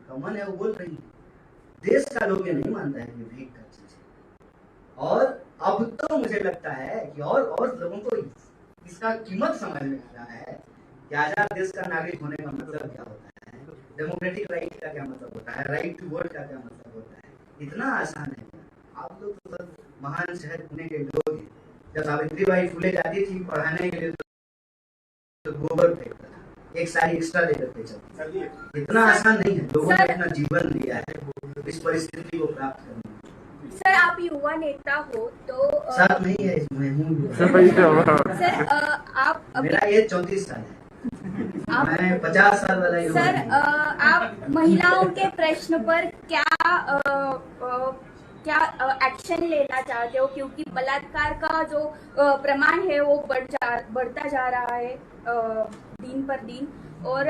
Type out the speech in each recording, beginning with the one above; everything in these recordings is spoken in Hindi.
कॉमन है वो बोल रही है। देश का लोग ये नहीं मानता है कि भीख का चीज है। और अब तो मुझे लगता है कि और लोगों को इसका कीमत समझ में आ रहा है कि आजाद देश का नागरिक होने का मतलब क्या होता है, डेमोक्रेटिक राइट का क्या मतलब होता है, राइट टू वोट का क्या मतलब होता है। इतना आसान है। आप लोग तो सब महान शहर पुणे के लोग हैं। जब सावित्रीबाई फुले जाती थी पढ़ाने के लिए तो गोबर फेंकता था, एक साड़ी एक्स्ट्रा लेकर के चलती। इतना आसान नहीं है। लोगों ने अपना जीवन दिया है इस परिस्थिति को प्राप्त करने में। सर आप युवा नेता हो तो साथ नहीं है इसमें हूँ सर आप मेरा ये 34 साल है। मैं 50 साल वाला युवा सर आप महिलाओं के प्रश्न पर क्या एक्शन लेना चाहते हो, क्योंकि बलात्कार का जो प्रमाण है वो बढ़ता जा रहा है दिन पर दिन, और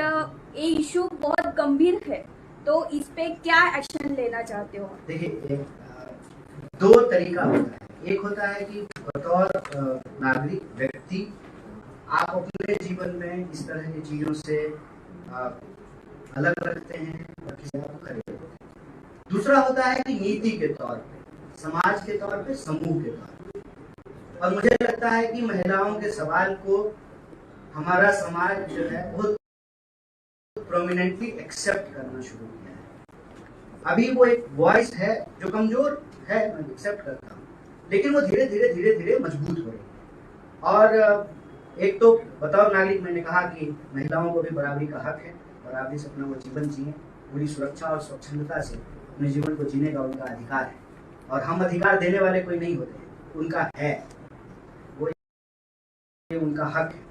ये इशू बहुत गंभीर है, तो इस पे क्या एक्शन लेना चाहते हो? देखिए, दो तरीका होता है। एक होता है कि बतौर नागरिक व्यक्ति आप अपने जीवन में इस तरह की चीजों से अलग रखते हैं और किसी को खरीदते हैं। दूसरा होता है कि नीति के तौर पे, समाज के तौर पे, समूह के तौर पे। और मुझे लगता है कि महिलाओं के सवाल को हमारा समाज जो है बहुत प्रोमिनेंटली एक्सेप्ट करना शुरू किया है। अभी वो एक वॉइस है जो कमजोर है, मैं एक्सेप्ट करता हूँ, लेकिन वो धीरे धीरे मजबूत हो रही है। और एक तो बतौर नागरिक मैंने कहा कि महिलाओं को भी बराबरी का हक है, बराबरी से अपना वो जीवन जिए, पूरी सुरक्षा और स्वच्छंदता से अपने जीवन को जीने का उनका अधिकार है। और हम अधिकार देने वाले कोई नहीं होते हैं, उनका है, वो उनका हक है।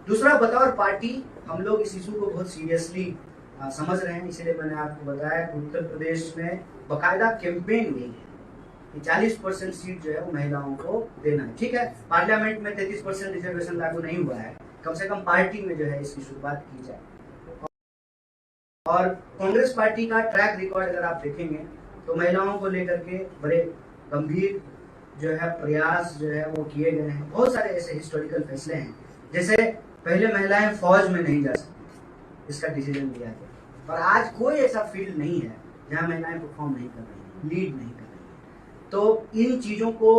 दूसरा, बतौर पार्टी हम लोग इस इशू को बहुत सीरियसली समझ रहे हैं। इसलिए मैंने आपको बताया कि उत्तर प्रदेश में बाकायदा कैंपेन हुई है कि 40% सीट जो है वो महिलाओं को देना है। ठीक है, पार्लियामेंट में 33% रिजर्वेशन लागू नहीं हुआ है, कम से कम पार्टी में जो है इसकी शुरुआत की जाए। और कांग्रेस पार्टी का ट्रैक रिकॉर्ड अगर आप देखेंगे तो महिलाओं को लेकर के बड़े गंभीर जो है प्रयास जो है वो किए गए हैं। बहुत सारे ऐसे हिस्टोरिकल फैसले हैं, जैसे पहले महिलाएं फौज में नहीं जा सकती थी, इसका डिसीजन लिया गया। और आज कोई ऐसा फील्ड नहीं है जहां महिलाएं परफॉर्म नहीं कर रही हैं, लीड नहीं कर रही हैं। तो इन चीजों को,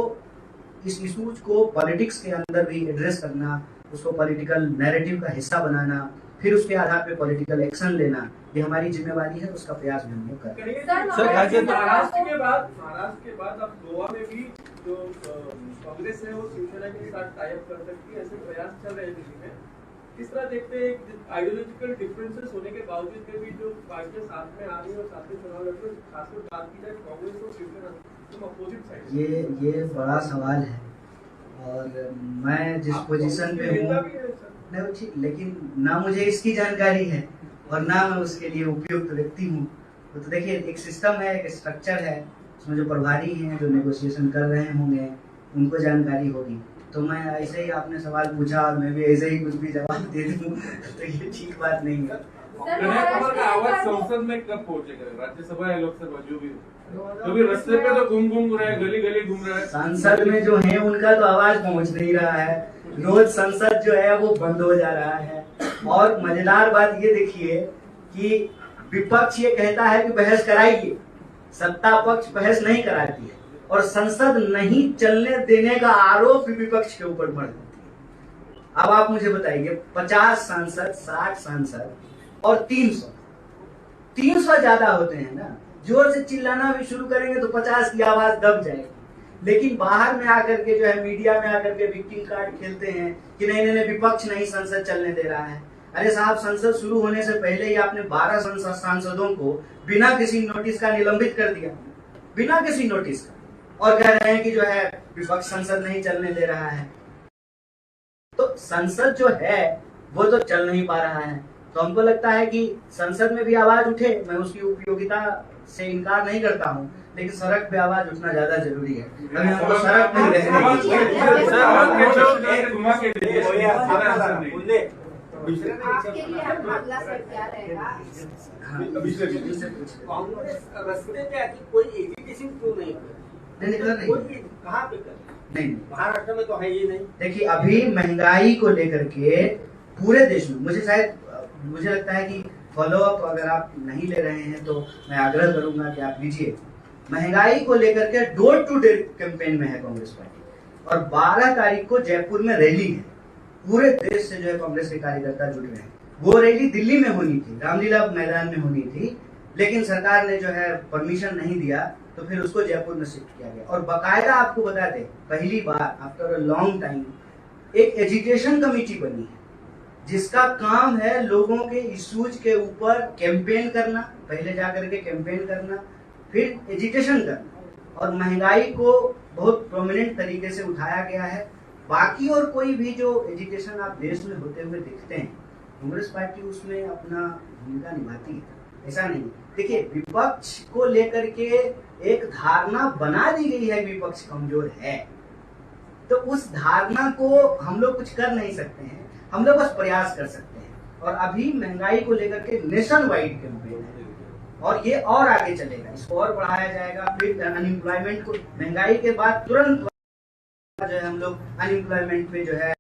इस इशूज को पॉलिटिक्स के अंदर भी एड्रेस करना, उसको पॉलिटिकल नैरेटिव का हिस्सा बनाना, फिर उसके आधार पे पॉलिटिकल एक्शन लेना, ये हमारी जिम्मेवारी है। उसका प्रयास भी हम लोग कर रहे हैं। महाराष्ट्र के बाद अब गोवा में भी जो कांग्रेस है वो शिवसेना के साथ टाई अप कर सकती है, ऐसे प्रयास चल रहे हैं दिल्ली में। किस तरह देखते हैं आइडियोलॉजिकल डिफरेंसेस होने के बावजूद भी जो पार्टियां साथ में आ रही है और साथ में चुनाव लड़ रही है, खासकर बात की जाए कांग्रेस और शिवसेना, तुम अपोजिट साइड। ये बड़ा सवाल है और मैं जिस पोजीशन पे हूँ नहीं ठीक, लेकिन ना मुझे इसकी जानकारी है और ना मैं उसके लिए उपयुक्त व्यक्ति हूँ। तो देखिए, एक सिस्टम है, एक स्ट्रक्चर है, उसमें जो प्रभारी हैं, जो नेगोशिएशन कर रहे होंगे, उनको जानकारी होगी। तो मैं ऐसे ही आपने सवाल पूछा और मैं भी ऐसे ही कुछ भी जवाब दे दूँ तो ये ठीक बात नहीं है। आवाज संसद में कब पहुंचेगा? राज्यसभा या लोकसभा जो भी रास्ते पे तो घूम रहा है, गली घूम रहा है। संसद में जो है उनका तो आवाज पहुंच नहीं रहा है, रोज संसद जो है वो बंद हो जा रहा है। और मजेदार बात ये देखिए कि विपक्ष ये कहता है कि बहस कराइए, सत्ता पक्ष बहस नहीं कराती है, और संसद नहीं चलने देने का आरोप भी विपक्ष के ऊपर बढ़ जाती है। अब आप मुझे बताइए, 50 सांसद, 60 सांसद और 300 ज्यादा होते हैं ना। जोर से चिल्लाना भी शुरू करेंगे तो 50 की आवाज दब जाएगी। लेकिन बाहर में आकर के जो है, मीडिया में आकर के विक्टिम कार्ड खेलते हैं कि नहीं विपक्ष नहीं संसद चलने दे रहा है। अरे साहब, संसद शुरू होने से पहले ही आपने 12 सांसदों को बिना किसी नोटिस का निलंबित कर दिया, बिना किसी नोटिस का, और कह रहे हैं कि जो है विपक्ष संसद नहीं चलने दे रहा है। तो संसद जो है वो तो चल नहीं पा रहा है। तो हमको लगता है कि संसद में भी आवाज उठे, मैं उसकी उपयोगिता से इनकार नहीं करता हूँ, लेकिन सड़क पे आवाज उठना ज्यादा जरूरी है। अभी हमको सड़क पे आपके लिए अगला सर क्या रहेगा? कांग्रेस रास्ते पे आती कोई एजुकेशन क्यों नहीं कहाँ पे कर? नहीं, महाराष्ट्र में तो है ही नहीं। देखिए, अभी महंगाई को लेकर के पूरे देश में मुझे लगता है कि फॉलो अप अगर आप नहीं ले रहे हैं तो मैं आग्रह करूंगा कि आप लीजिए। महंगाई को लेकर के डोर टू डोर कैंपेन में है कांग्रेस पार्टी, और 12 तारीख को जयपुर में रैली है। पूरे देश से जो है कांग्रेस के कार्यकर्ता जुड़ रहे हैं। वो रैली दिल्ली में होनी थी, रामलीला मैदान में होनी थी, लेकिन सरकार ने जो है परमिशन नहीं दिया, तो फिर उसको जयपुर में शिफ्ट किया गया। और बाकायदा आपको बता दें, पहली बार आफ्टर अ लॉन्ग टाइम एक एजुकेशन कमेटी बनी है, जिसका काम है लोगों के इश्यूज के ऊपर कैंपेन करना, पहले जाकर के कैंपेन करना, फिर एजुकेशन करना, और महंगाई को बहुत प्रोमिनेंट तरीके से उठाया गया है। बाकी और कोई भी जो एजुकेशन आप देश में होते हुए देखते हैं, कांग्रेस पार्टी उसमें अपना भूमिका निभाती है, ऐसा नहीं। देखिए, विपक्ष को लेकर के एक धारणा बना दी गई है, विपक्ष कमजोर है, तो उस धारणा को हम लोग कुछ कर नहीं सकते हैं, हम लोग बस प्रयास कर सकते हैं। और अभी महंगाई को लेकर के नेशन वाइड कैंपेन है, और ये और आगे चलेगा, इसको और बढ़ाया जाएगा। फिर अनएम्प्लॉयमेंट को, महंगाई के बाद तुरंत जो है हम लोग अनएम्प्लॉयमेंट पे जो है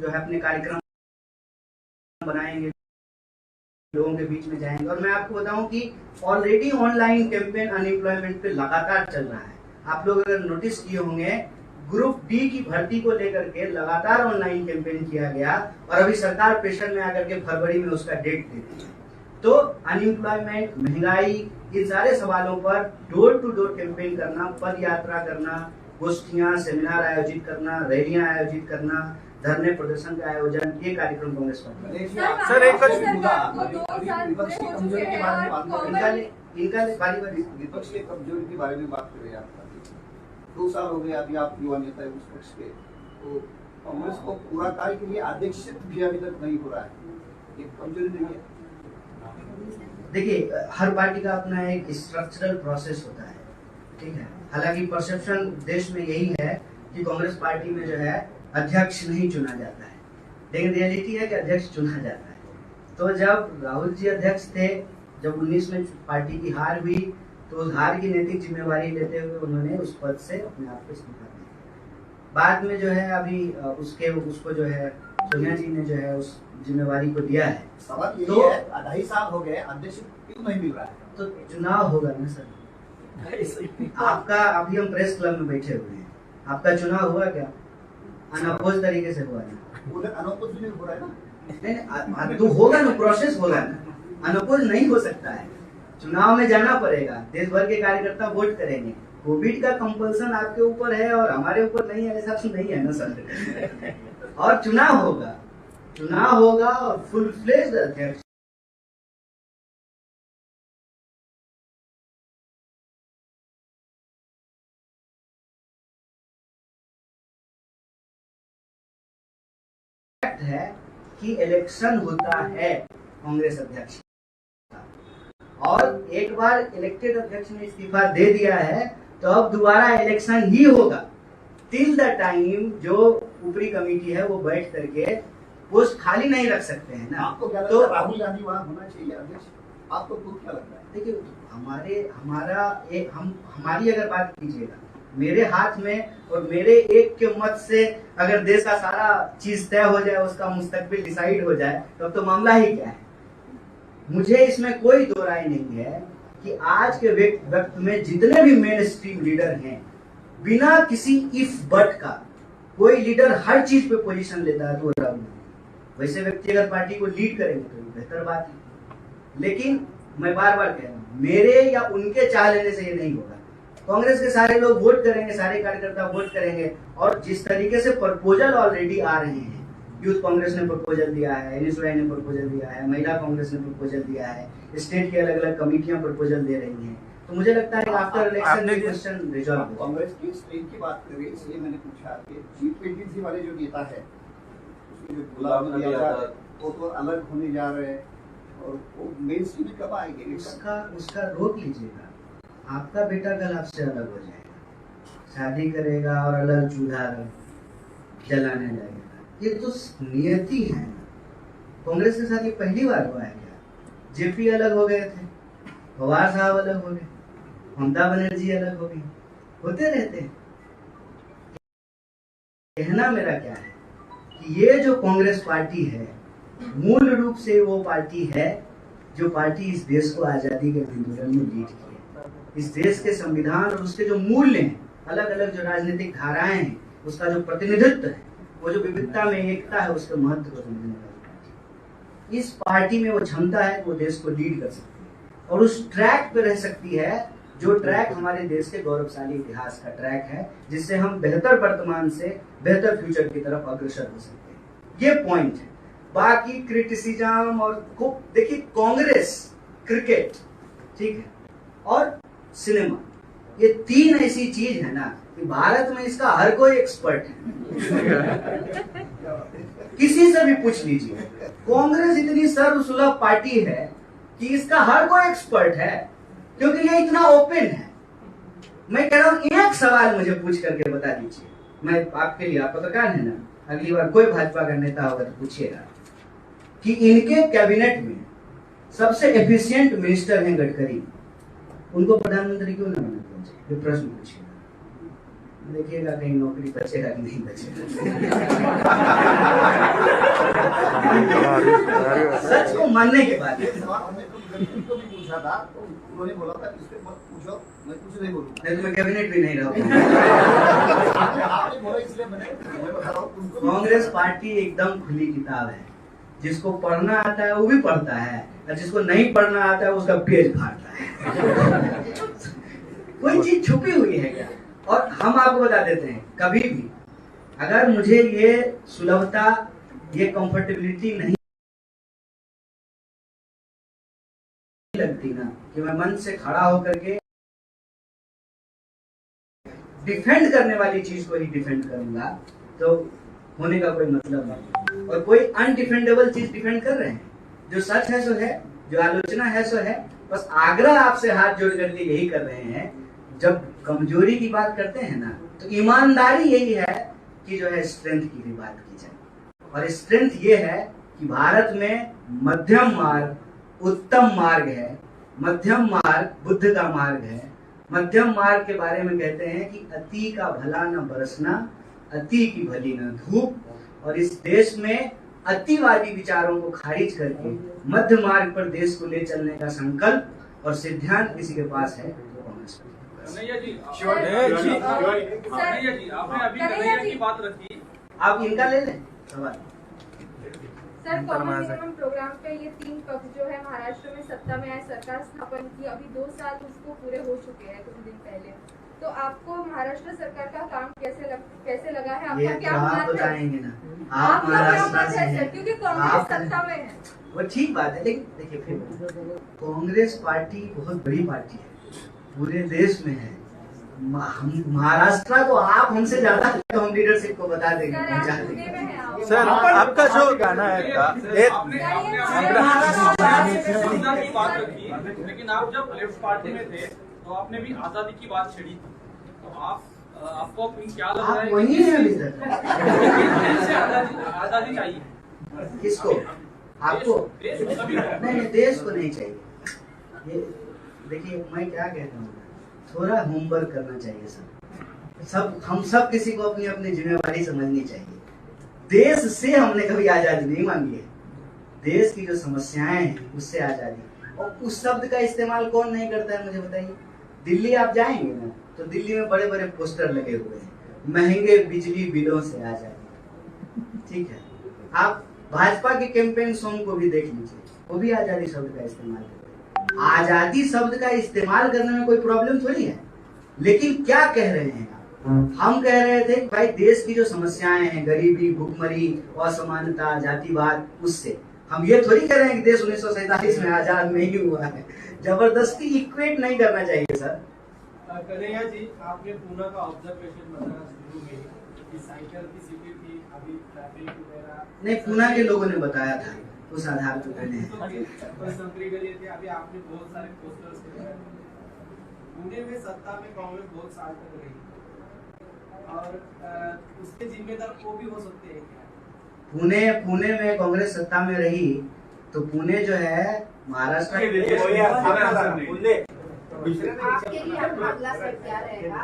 अपने कार्यक्रम बनाएंगे, लोगों के बीच में जाएंगे। और मैं आपको बताऊं कि ऑलरेडी ऑनलाइन कैंपेन अनएम्प्लॉयमेंट पे लगातार चल रहा है। आप लोग अगर नोटिस किए होंगे, ग्रुप डी की भर्ती को लेकर के लगातार ऑनलाइन कैंपेन किया गया, और अभी सरकार प्रेशर में आकर के फरवरी में उसका डेट देती है। तो अनएम्प्लॉयमेंट, महंगाई, इन सारे सवालों पर डोर टू डोर कैंपेन करना, पद यात्रा करना, गोष्ठियां, सेमिनार आयोजित करना, रैलियां आयोजित करना, धरने प्रदर्शन का आयोजन, ये कार्यक्रम कांग्रेस पार्टी। सर एक विपक्ष की कमजोरी के बारे में बात कर रहे हैं, इनका विपक्ष की कमजोरी के बारे में बात कर रहे हैं आप। 2 साल हो गए अभी आप युवा नेता है उस पक्ष के, तो कांग्रेस को पूरा कार्य के लिए अध्यक्षित भी अभी तक नहीं हो रहा है, ये कमजोरी नहीं है? देखिए, हर पार्टी का अपना एक स्ट्रक्चरल प्रोसेस होता है, ठीक है। हालांकि परसेप्शन देश में यही है कि कांग्रेस पार्टी में जो है अध्यक्ष नहीं चुना जाता है, लेकिन रियलिटी है कि अध्यक्ष चुना जाता है। तो जब राहुल जी अध्यक्ष थे, जब 19 में पार्टी की हार हुई, तो उस हार की नैतिक जिम्मेवारी लेते हुए उन्होंने उस पद से अपने आप को इस्तीफा दिया। बाद में जो है अभी उसको जो है सोनिया जी ने जो है उस जिम्मेवारी को दिया है। सवाल यही है, 2.5 साल हो गए अध्यक्ष क्यों नहीं मिल रहा है? तो चुनाव होगा ना सर। आपका अभी हम प्रेस क्लब में बैठे हुए हैं, आपका चुनाव हुआ क्या? अनअपोज तरीके से हुआ ना, उधर अनअपोज नहीं हो रहा है ना? नहीं, तो होगा ना, प्रोसेस होगा ना, अनअपोज नहीं हो सकता है। चुनाव में जाना पड़ेगा, देश भर के कार्यकर्ता वोट करेंगे। कोविड का कंपल्सन आपके ऊपर है और हमारे ऊपर नहीं है, ऐसा तो नहीं है ना सर। और चुनाव होगा और फुल फ्लेज्ड अध्यक्ष है कि इलेक्शन होता है कांग्रेस अध्यक्ष, और एक बार इलेक्टेड अध्यक्ष ने इस्तीफा दे दिया है, तो अब दोबारा इलेक्शन ही होगा। टिल द टाइम जो ऊपरी कमेटी है वो बैठ करके पोस्ट खाली नहीं रख सकते हैं ना। आपको क्या लगता तो है राहुल गांधी वहाँ होना चाहिए अध्यक्ष? आपको क्या लगता है? देखिए, हमारी अगर बात कीजिएगा, मेरे हाथ में और मेरे एक के मत से अगर देश का सारा चीज तय हो जाए, उसका मुस्तकबिल डिसाइड हो जाए, तब तो मामला ही क्या है। मुझे इसमें कोई दो राय नहीं है कि आज के वक्त में जितने भी मेन स्ट्रीम लीडर हैं, बिना किसी इफ बट का कोई लीडर हर चीज पे पोजीशन लेता है तो राहुल। वैसे व्यक्ति अगर पार्टी को लीड करेंगे तो बेहतर बात है, लेकिन मैं बार बार कह रहा हूँ, मेरे या उनके चाह लेने से ये नहीं होगा। कांग्रेस के सारे लोग वोट करेंगे, सारे कार्यकर्ता वोट करेंगे, और जिस तरीके से प्रपोजल ऑलरेडी आ रहे हैं, यूथ कांग्रेस ने प्रपोजल दिया है, एनएसयूआई ने प्रपोजल दिया है, महिला कांग्रेस ने प्रपोजल दिया है, स्टेट की अलग अलग कमेटियां प्रपोजल दे रही हैं, तो मुझे लगता है कि आफ्टर इलेक्शन ये क्वेश्चन रिजॉल्व हो। कांग्रेस की स्ट्रेंथ की बात कर रही है, इसलिए मैंने पूछा कि G20 वाले जो नेता है, गुलाम नबी आजाद, वो तो अलग होने जा रहे हैं, और वो मेन स्ट्रीम में कब आएंगे? उसका रोक लीजिएगा। आपका बेटा कल आपसे अलग हो जाएगा, शादी करेगा और अलग चूल्हा जलाने लगेगा। ये तो नियति है। कांग्रेस के साथ ये पहली बार हुआ है क्या? जेपी अलग हो गए थे, पवार साहब अलग हो गए, ममता बनर्जी अलग हो गई, होते रहते हैं। कहना मेरा क्या है कि ये जो कांग्रेस पार्टी है, मूल रूप से वो पार्टी है जो पार्टी इस देश को आजादी के आंदोलन में लीड की है। इस देश के संविधान और उसके जो मूल्य हैं, अलग अलग जो राजनीतिक धाराएं हैं, उसका जो प्रतिनिधित्व है, वो जो विविधता में एकता है, उसके महत्व को समझने वाली पार्टी। इस पार्टी में वो क्षमता है कि वो देश को लीड कर सकती है और उस ट्रैक पे रह सकती है जो ट्रैक हमारे देश के गौरवशाली इतिहास का ट्रैक है, जिससे हम बेहतर वर्तमान से बेहतर फ्यूचर की तरफ अग्रसर हो सकते हैं। ये पॉइंट है। बाकी क्रिटिसिज्म और खूब देखिए, कांग्रेस, क्रिकेट, ठीक है, और सिनेमा, ये तीन ऐसी चीज है ना कि भारत में इसका हर कोई एक्सपर्ट है। किसी से भी पूछ लीजिए, कांग्रेस इतनी सर्वसुलभ पार्टी है कि इसका हर कोई एक्सपर्ट है, क्योंकि ये इतना ओपन है। मैं कह रहा हूं, एक सवाल मुझे पूछ करके बता दीजिए, मैं आपके लिए, आप पत्रकार है ना, अगली बार कोई भाजपा का नेता होगा तो पूछिएगा कि इनके कैबिनेट में सबसे एफिशिएंट मिनिस्टर हैं गडकरी, उनको प्रधानमंत्री क्यों ना बनना चाहिए? ये प्रश्न पूछिएगा, देखिएगा कहीं नौकरी बचेगा कि नहीं बचेगा। सच को मानने के बाद तो भी पूछा था, तो उन्होंने बोला था इस पे मत पूछो, मैं कुछ नहीं बोलूंगा। नहीं तो मैं कैबिनेट भी नहीं रहूंगा। आपने बोला इसलिए मैं बता रहा हूँ। कांग्रेस पार्टी एकदम खुली किताब है, जिसको पढ़ना आता है वो भी पढ़ता है, और जिसको नहीं पढ़ना आता है उसका पेज फाड़ता है। कोई चीज छुपी हुई है क्या? और हम आपको बता देते हैं, कभी भी अगर मुझे ये सुलभता, ये कंफर्टेबिलिटी नहीं लगती ना कि मैं मन से खड़ा होकर के डिफेंड करने वाली चीज को ही डिफेंड करूंगा, तो होने का कोई मतलब नहीं। और कोई अनडिफेंडेबल चीज डिफेंड कर रहे हैं, जो सच है सो है, जो आलोचना है सो है। बस आग्रह आपसे हाथ जोड़ करके यही कर रहे हैं, जब कमजोरी की बात करते हैं ना, तो ईमानदारी यही है कि जो है स्ट्रेंथ की भी बात की जाए। और स्ट्रेंथ ये है कि भारत में मध्यम मार्ग उत्तम मार्ग है, मध्यम मार्ग बुद्ध का मार्ग है। मध्यम मार्ग के बारे में कहते हैं कि अति का भला न बरसना, अति की भली न धूप। और इस देश में अतिवादी विचारों को खारिज करके मध्य मार्ग पर देश को ले चलने का संकल्प और सिद्धांत किसी के पास है तो कांग्रेस। कन्हैया जी, आपने अभी कन्हैया की बात रखी, आप इनका ले लें सवाल। सर, कॉमन मिनिमम प्रोग्राम पे ये 3 पक्ष जो है महाराष्ट्र में सत्ता में आए, सरकार स्थापन की, अभी 2 साल उसको पूरे हो चुके हैं कुछ दिन पहले। तो आपको महाराष्ट्र सरकार का काम कैसे लगा है? आपका क्या मत बताएंगे ना, आप महाराष्ट्र है सर, क्योंकि कांग्रेस सत्ता में है। वो ठीक बात है, लेकिन देखिए फिर कांग्रेस पार्टी बहुत बड़ी पार्टी है, पूरे देश में है। महाराष्ट्र को आप हमसे ज्यादा तो हम लीडरशिप को बता देंगे। सर, आपका जो गाना है की बात रखी, लेकिन आप जब लेफ्ट पार्टी में थे तो आपने भी आजादी की बात छेड़ी थी, तो आपको क्या लग रहा है? वही है अभी तक। आजादी चाहिए किसको? आपको? नहीं, देश को नहीं चाहिए। ये देखिए, मैं क्या कहता हूँ, थोड़ा होमवर्क करना चाहिए सब हम सब किसी को अपनी अपनी जिम्मेवारी समझनी चाहिए। देश से हमने कभी आजादी नहीं मांगी है, देश की जो समस्याएं हैं उससे आजादी। और उस शब्द का इस्तेमाल कौन नहीं करता है मुझे बताइए। दिल्ली आप जाएंगे ना, तो दिल्ली में बड़े बड़े पोस्टर लगे हुए हैं, महंगे बिजली बिलों से आजादी, ठीक है। आप भाजपा के कैंपेन सॉन्ग को भी देख लीजिए, वो भी आजादी शब्द का इस्तेमाल करते हैं। आजादी शब्द का इस्तेमाल करने में कोई प्रॉब्लम थोड़ी है, लेकिन क्या कह रहे हैं हम कह रहे थे कि भाई देश की जो समस्याएं हैं, गरीबी, भुखमरी, असमानता, जातिवाद, उससे हम ये थोड़ी कह रहे हैं कि देश 1947 में आजाद नहीं हुआ है। जबरदस्ती इक्वेट नहीं करना चाहिए सर। कन्हैया जी, आपने पूना का ऑब्जर्वेशन बताया शुरू में कि साइकिल की सिटी थी, अभी ट्रैफिक वगैरह नहीं, पूना के लोगों ने बताया था, उस आधार पर मैंने अभी आपने बहुत सारे पोस्टर्स दिखाए। पुणे में सत्ता में कांग्रेस बहुत साल तक रही और उसके जिम्मेदार वो भी हो सकते हैं क्या? पुणे में कांग्रेस सत्ता में रही तो पुणे जो है महाराष्ट्र आपके लिए अगला स्टेप क्या रहेगा?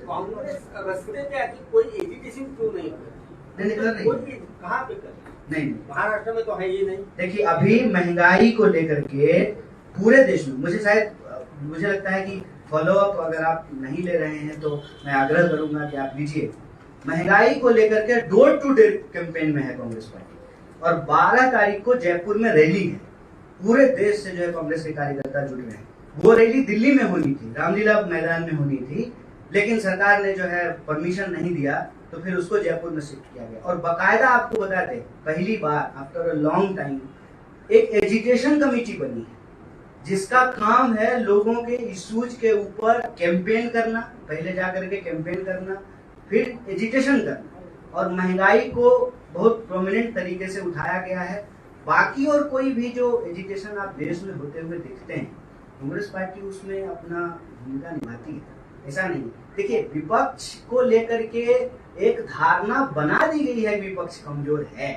कांग्रेस रास्ते पे आती कोई एजुकेशन क्यों नहीं नहीं कर रही, कहाँ पे कर नहीं, महाराष्ट्र में तो है ये नहीं। देखिए अभी महंगाई को लेकर के पूरे देश में मुझे लगता है कि फॉलो अप अगर आप नहीं ले रहे हैं तो मैं आग्रह करूंगा कि आप लीजिए। महंगाई को लेकर के डोर टू डोर कैंपेन में है कांग्रेस पार्टी, और 12 तारीख को जयपुर में रैली है। पूरे देश से जो है कांग्रेस के कार्यकर्ता जुड़ रहे हैं। वो रैली दिल्ली में होनी थी, रामलीला मैदान में होनी थी, लेकिन सरकार ने जो है परमिशन नहीं दिया, तो फिर उसको जयपुर में शिफ्ट किया गया। और बाकायदा आपको बता दें, पहली बार आफ्टर अ लॉन्ग टाइम एक एजुकेशन कमेटी बनी है, जिसका काम है लोगों के इश्यूज के ऊपर कैंपेन करना, पहले जाकर के कैंपेन करना, फिर एजुकेशन करना, और महंगाई को बहुत प्रोमिनेंट तरीके से उठाया गया है। बाकी और कोई भी जो एजुकेशन आप देश में होते हुए देखते हैं, कांग्रेस पार्टी उसमें अपना भूमिका निभाती है, ऐसा नहीं। देखिए विपक्ष को लेकर के एक धारणा बना दी गई है, विपक्ष कमजोर है,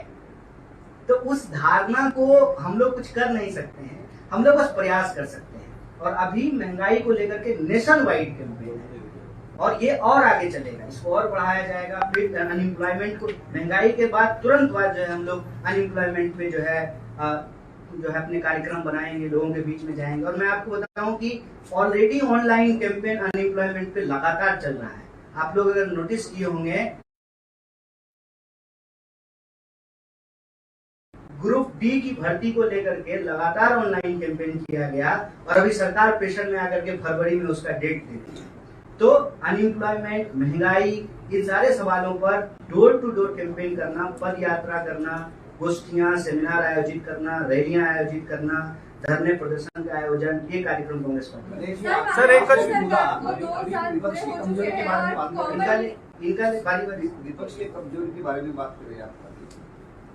तो उस धारणा को हम लोग कुछ कर नहीं सकते हैं, हम लोग बस प्रयास कर सकते हैं। और अभी महंगाई को लेकर के नेशन वाइड कैंपेन है, और ये और आगे चलेगा, इसको और बढ़ाया जाएगा। फिर अनएम्प्लॉयमेंट को, महंगाई के बाद तुरंत बाद जो है हम लोग अनएम्प्लॉयमेंट पे जो है अपने कार्यक्रम बनाएंगे, लोगों के बीच में जाएंगे। और मैं आपको बताऊं कि ऑलरेडी ऑनलाइन कैंपेन अनएम्प्लॉयमेंट पे लगातार चल रहा है। आप लोग अगर नोटिस किए होंगे, ग्रुप डी की भर्ती को लेकर के लगातार ऑनलाइन कैंपेन किया गया, और अभी सरकार प्रेशर में आकर के फरवरी में उसका डेट दे दी। तो अनएम्प्लॉयमेंट, महंगाई, इन सारे सवालों पर डोर टू डोर कैंपेन करना, पद यात्रा करना, गोष्ठियां, सेमिनार आयोजित करना, रैलियां आयोजित करना, धरने प्रदर्शन का आयोजन, ये कार्यक्रम कांग्रेस पार्टी। सर एक विपक्ष की कमजोरी के बारे में बात कर रहे हैं। इनका बारी विपक्ष के कमजोरी के बारे में बात कर रहे हैं आप।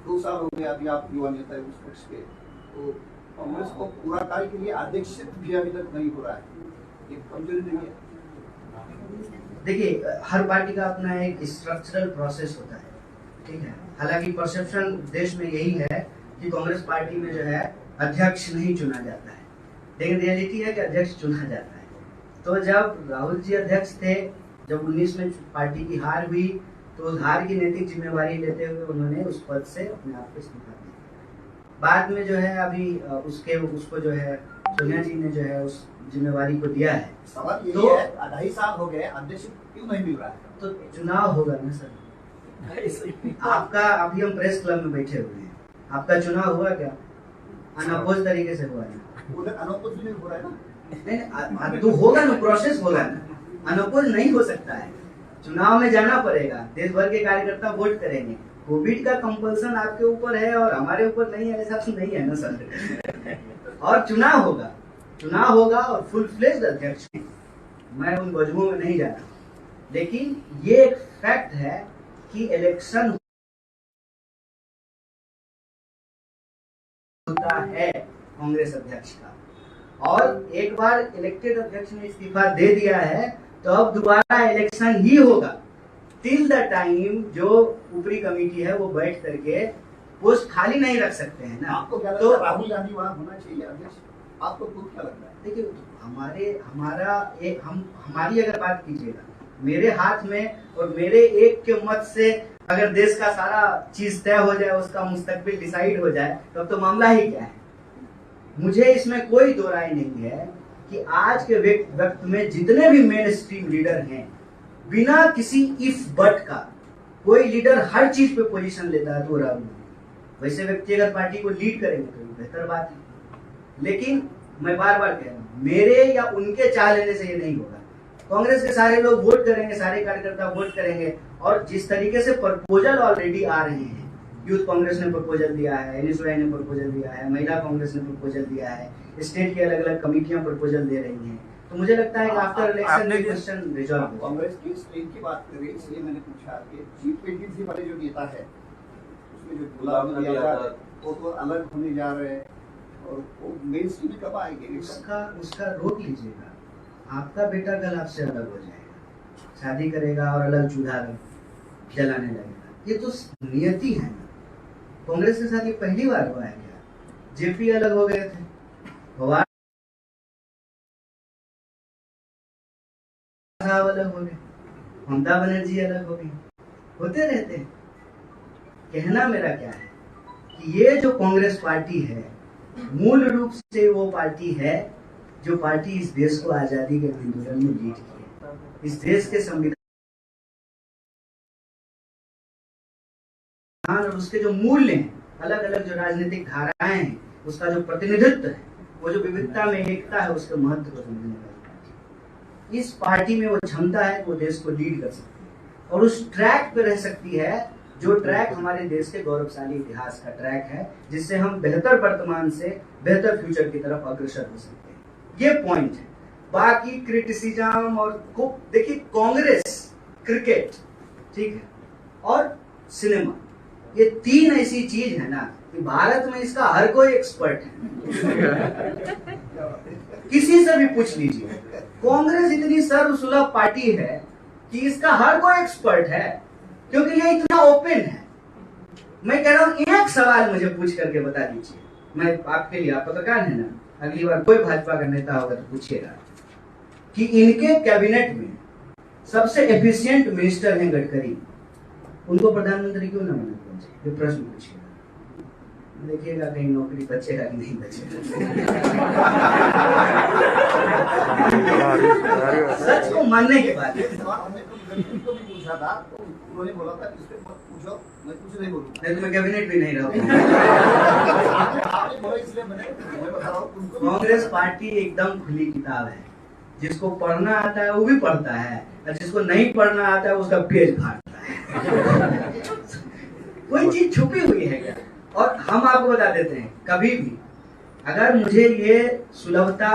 2 साल हो गए अभी आप युवा नेता है उस पक्ष के, तो कांग्रेस को पूरा कार्य के लिए आदेशित भी अभी तक नहीं हो रहा है, ये कमजोरी नहीं है? देखिए हर पार्टी का अपना एक स्ट्रक्चरल प्रोसेस होता है, ठीक है। हालांकि परसेप्शन देश में यही है कि कांग्रेस पार्टी में जो है अध्यक्ष नहीं चुना जाता है, लेकिन रियलिटी है कि अध्यक्ष चुना जाता है। तो जब राहुल जी अध्यक्ष थे, जब 19 में पार्टी की हार हुई, तो उस हार की नैतिक जिम्मेवारी लेते हुए उन्होंने उस पद से अपने आप को इस्तीफा दिया। बाद में जो है अभी उसको जो है सोनिया जी ने जो है उस जिम्मेवारी को दिया है। सवाल यही है, 2.5 साल हो गए, अध्यक्ष क्यों नहीं मिल रहा है? तो चुनाव होगा ना सर। आपका अभी हम प्रेस क्लब में बैठे हुए हैं, आपका चुनाव हुआ क्या? अनअपोज तरीके से हुआ है। उधर अनअपोज भी नहीं हो रहा है ना? नहीं, तो होगा ना, प्रोसेस होगा ना, अनअपोज नहीं हो सकता है। चुनाव में जाना पड़ेगा, देश भर के कार्यकर्ता वोट करेंगे। कोविड का कंपल्सन आपके ऊपर है और हमारे ऊपर नहीं है, ऐसा तो नहीं है ना सर। और चुनाव होगा और फुल फ्लेज्ड अध्यक्ष, मैं उन वजहों में नहीं जाता, लेकिन ये एक फैक्ट है कि इलेक्शन होता है कांग्रेस अध्यक्ष का, और एक बार इलेक्टेड अध्यक्ष ने इस्तीफा दे दिया है, तो अब दोबारा इलेक्शन ही होगा। टिल द टाइम जो ऊपरी कमेटी है वो बैठ करके पोस्ट खाली नहीं रख सकते हैं ना। आपको क्या लगता तो है राहुल गांधी वहाँ होना चाहिए अध्यक्ष? आपको खुद क्या लगता है? देखिए हमारी अगर बात कीजिएगा, मेरे हाथ में और मेरे एक के मत से अगर देश का सारा चीज तय हो जाए, उसका मुस्तकबिल डिसाइड हो जाए, तब तो मामला ही क्या है। मुझे इसमें कोई दो राय नहीं है कि आज के वक्त में जितने भी मेन स्ट्रीम लीडर हैं, बिना किसी इफ बट का कोई लीडर हर चीज पे पोजीशन लेता है, तो राहुल वैसे व्यक्ति अगर पार्टी को लीड करेंगे तो बेहतर बात है। लेकिन मैं बार बार कह रहा हूँ, मेरे या उनके चाह लेने से ये नहीं होगा। कांग्रेस के सारे लोग वोट करेंगे, सारे कार्यकर्ता वोट करेंगे, और जिस तरीके से प्रपोजल ऑलरेडी आ रहे हैं, यूथ कांग्रेस ने प्रपोजल दिया है, एनएसयूआई ने प्रपोजल दिया है, महिला कांग्रेस ने प्रपोजल दिया है, स्टेट की अलग अलग कमेटियां प्रपोजल दे रही हैं, तो मुझे लगता है कि आफ्टर इलेक्शन ये क्वेश्चन रिजॉल्व हो। कांग्रेस की स्ट्रेंथ की बात करें, इसलिए मैंने पूछा कि G20 से बड़े जो नेता है, उसमें जो गुलाम नबी आजाद, वो तो अलग होने जा रहे हैं, और वो मेन स्ट्रीम में कब आएंगे? उसका रोक लीजिएगा। आपका बेटा कल आपसे अलग हो जाएगा, शादी करेगा और अलग चूल्हा जलाने लगेगा। ये तो नियति है ना। कांग्रेस के साथ ये पहली बार हुआ है क्या? जेपी अलग हो गए थे, साहब अलग हो गए, ममता बनर्जी अलग हो गई, होते रहते हैं। कहना मेरा क्या है कि ये जो कांग्रेस पार्टी है मूल रूप से वो पार्टी है जो पार्टी इस देश को आजादी के आंदोलन में लीड की है। इस देश के संविधान और उसके जो मूल्य हैं, अलग अलग जो राजनीतिक धाराएं हैं, उसका जो प्रतिनिधित्व है, वो जो विविधता में एकता है, उसके महत्व को समझने वाली पार्टी। इस पार्टी में वो क्षमता है कि वो देश को लीड कर सकती है और उस ट्रैक पे रह सकती है जो ट्रैक हमारे देश के गौरवशाली इतिहास का ट्रैक है, जिससे हम बेहतर वर्तमान से बेहतर फ्यूचर की तरफ अग्रसर हो सकते हैं। ये पॉइंट है। बाकी क्रिटिसिज्म और देखिए, कांग्रेस, क्रिकेट, ठीक है, और सिनेमा, ये तीन ऐसी चीज है ना कि भारत में इसका हर कोई एक्सपर्ट है। किसी से भी पूछ लीजिए, कांग्रेस इतनी सर्वसुलभ पार्टी है कि इसका हर कोई एक्सपर्ट है, क्योंकि ये इतना ओपन है। मैं कह रहा हूं, एक सवाल मुझे पूछ करके बता दीजिए, मैं आपके लिए, आप पत्रकार है ना, अगली बार कोई भाजपा का नेता होगा तो पूछिएगा कि इनके कैबिनेट में सबसे एफिशिएंट मिनिस्टर हैं गडकरी, उनको प्रधानमंत्री क्यों ना बना? ये प्रश्न पूछिएगा, देखिएगा कहीं नौकरी बचेगा कि नहीं बचेगा। सच को मानने के बाद पूछा था तो उन्होंने बोला था इस पे मत पूछो, मैं कुछ नहीं बोलूंगा। नहीं तो मैं कैबिनेट भी नहीं रहूंगा। कांग्रेस पार्टी एकदम खुली किताब है, जिसको पढ़ना आता है वो भी पढ़ता है, और जिसको नहीं पढ़ना आता है उसका पेज फाड़ता है। कोई चीज छुपी हुई है क्या? और हम आपको बता देते हैं, कभी भी अगर मुझे ये सुलभता,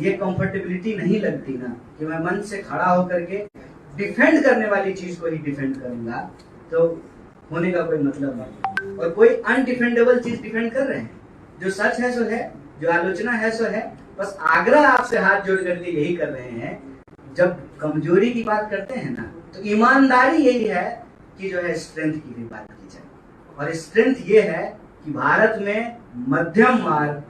ये कंफर्टेबिलिटी नहीं लगती ना कि मैं मन से खड़ा होकर के डिफेंड करने वाली चीज को ही डिफेंड करूंगा, तो होने का कोई मतलब नहीं। और कोई अनडिफेंडेबल चीज डिफेंड कर रहे हैं, जो सच है सो है, जो आलोचना है सो है। बस आग्रह आपसे हाथ जोड़ करके यही कर रहे हैं, जब कमजोरी की बात करते हैं ना, तो ईमानदारी यही है कि जो है स्ट्रेंथ की भी बात की जाए। और स्ट्रेंथ ये है कि भारत में मध्यम मार्ग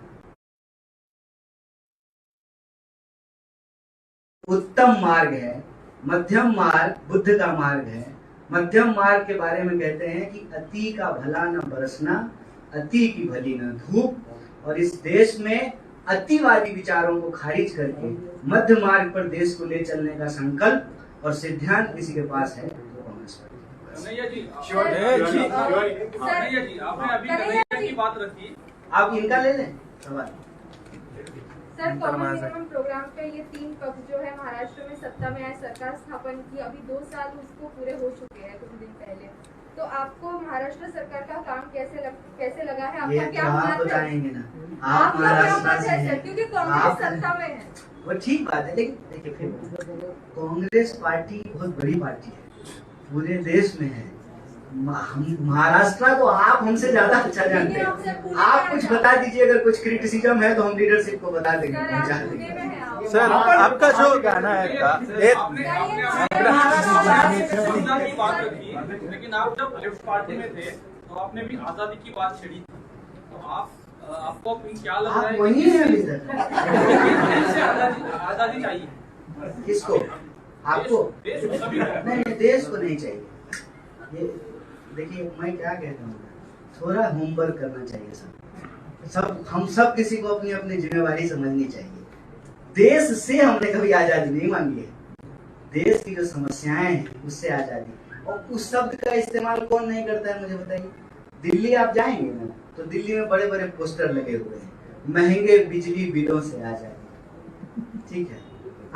उत्तम मार्ग है, मध्यम मार्ग बुद्ध का मार्ग है। मध्यम मार्ग के बारे में कहते हैं कि अति का भला न बरसना, अति की भली न धूप। और इस देश में अतिवादी विचारों को खारिज करके मध्य मार्ग पर देश को ले चलने का संकल्प और सिद्धांत किसी के पास है तो कांग्रेस पार्टी। कन्हैया जी, आपने अभी कन्हैया की बात रखी, आप इनका ले लें सवाल। सर, कॉमन मिनिमम प्रोग्राम पे ये तीन पक्ष जो है महाराष्ट्र में सत्ता में आए, सरकार स्थापन की, अभी 2 साल उसको पूरे हो चुके हैं कुछ दिन पहले। तो आपको महाराष्ट्र सरकार का काम कैसे लगा है? आपका क्या मत बताएंगे ना, आप महाराष्ट्र से हैं, क्योंकि कांग्रेस सत्ता में है। वो ठीक बात है, लेकिन देखिए फिर कांग्रेस पार्टी बहुत बड़ी पार्टी है, पूरे देश में है। महाराष्ट्र को आप हमसे ज्यादा अच्छा जानते हैं। आप कुछ बता दीजिए, अगर कुछ क्रिटिसिज्म है तो हम लीडरशिप को बता देंगे, पहुंचा देंगे। सर, आपका जो गाना है की बात रखी, लेकिन आप जब लेफ्ट पार्टी में थे तो आपने भी आजादी की बात छेड़ी, तो आपको क्या लग रहा है? वही है अभी तक। आजादी चाहिए किसको? आपको? नहीं, देश को नहीं चाहिए। ये देखिए, मैं क्या कहता हूँ, थोड़ा होमवर्क करना चाहिए। हम सब किसी को अपनी अपनी जिम्मेवारी समझनी चाहिए। देश से हमने कभी आजादी नहीं मांगी है, देश की जो समस्याएं हैं उससे आजादी। और उस शब्द का इस्तेमाल कौन नहीं करता है मुझे बताइए? दिल्ली आप जाएंगे ना, तो दिल्ली में बड़े बड़े पोस्टर लगे हुए हैं, महंगे बिजली बिलों से आजादी। ठीक है,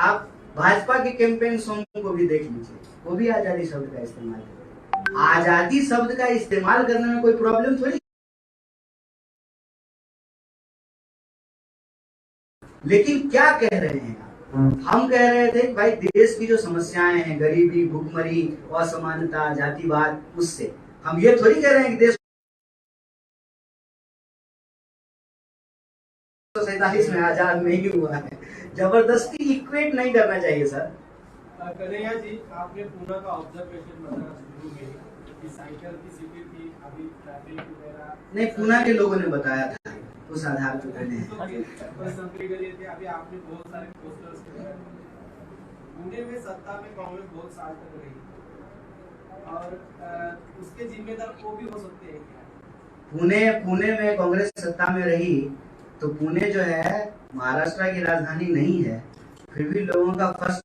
आप भाजपा के कैंपेन सॉन्ग को भी देख लीजिए, वो भी आजादी शब्द का इस्तेमाल करते हैं। आजादी शब्द का इस्तेमाल करने में कोई प्रॉब्लम थोड़ी, लेकिन क्या कह रहे हैं हम कह रहे थे कि भाई देश की जो समस्याएं हैं, गरीबी, भुखमरी, असमानता, जातिवाद, उससे हम ये थोड़ी कह रहे हैं कि देश 1947 में आजाद नहीं हुआ है। जबरदस्ती इक्वेट नहीं करना चाहिए सर। कन्हैया जी, आपने पूना का ऑब्जर्वेशन बताना शुरू किया कि साइकिल की सिटी थी, अभी ट्रैफिक वगैरह नहीं, पूना के लोगों ने बताया था, उस आधार पर मैंने अभी आपने बहुत सारे पोस्टर्स पुणे में सत्ता में कांग्रेस बहुत साल तक रही और उसके जिम्मेदार वो भी हो सकते हैं क्या? पुणे में कांग्रेस सत्ता में रही तो पुणे जो है महाराष्ट्र की राजधानी नहीं है, फिर भी लोगों का फर्स्ट